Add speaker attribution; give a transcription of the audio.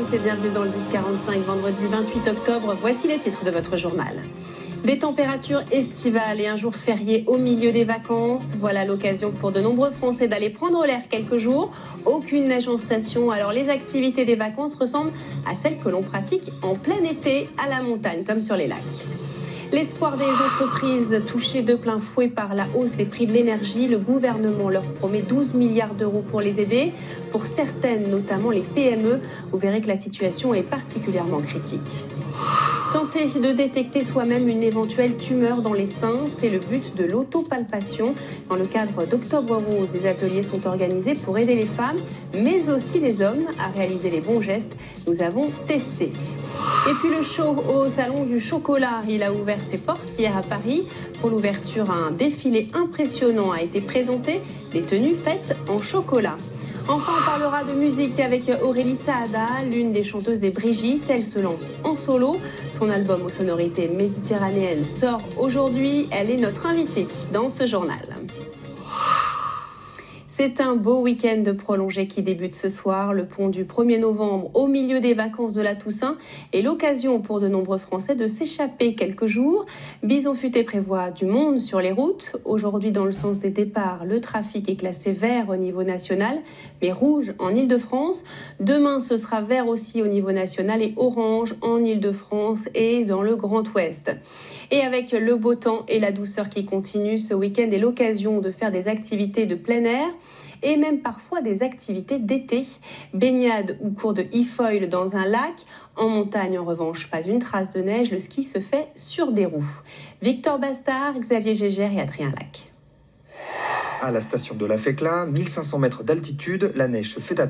Speaker 1: tous et bienvenue dans le 10-45, vendredi 28 octobre. Voici les titres de votre journal. Des températures estivales et un jour férié au milieu des vacances. Voilà l'occasion pour de nombreux Français d'aller prendre l'air quelques jours. Aucune neige en station, alors les activités des vacances ressemblent à celles que l'on pratique en plein été à la montagne, comme sur les lacs. L'espoir des entreprises touchées de plein fouet par la hausse des prix de l'énergie, le gouvernement leur promet 12 milliards d'euros pour les aider. Pour certaines, notamment les PME, vous verrez que la situation est particulièrement critique. Tenter de détecter soi-même une éventuelle tumeur dans les seins, c'est le but de l'autopalpation. Dans le cadre d'Octobre Rose, des ateliers sont organisés pour aider les femmes, mais aussi les hommes à réaliser les bons gestes. Nous avons testé. Et puis le show au Salon du Chocolat, il a ouvert ses portes hier à Paris. Pour l'ouverture, un défilé impressionnant a été présenté, des tenues faites en chocolat. Enfin, on parlera de musique avec Aurélie Saada, l'une des chanteuses des Brigitte. Elle se lance en solo. Son album aux sonorités méditerranéennes sort aujourd'hui. Elle est notre invitée dans ce journal. C'est un beau week-end prolongé qui débute ce soir. Le pont du 1er novembre, au milieu des vacances de la Toussaint, est l'occasion pour de nombreux Français de s'échapper quelques jours. Bison Futé prévoit du monde sur les routes. Aujourd'hui, dans le sens des départs, le trafic est classé vert au niveau national, mais rouge en Ile-de-France. Demain, ce sera vert aussi au niveau national et orange en Ile-de-France et dans le Grand Ouest. Et avec le beau temps et la douceur qui continue, ce week-end est l'occasion de faire des activités de plein air et même parfois des activités d'été. Baignade ou cours de e-foil dans un lac. En montagne, en revanche, pas une trace de neige. Le ski se fait sur des roues. Victor Bastard, Xavier Gégère et Adrien Lac.
Speaker 2: À la station de la Fécla, 1500 mètres d'altitude, la neige se fait attendre.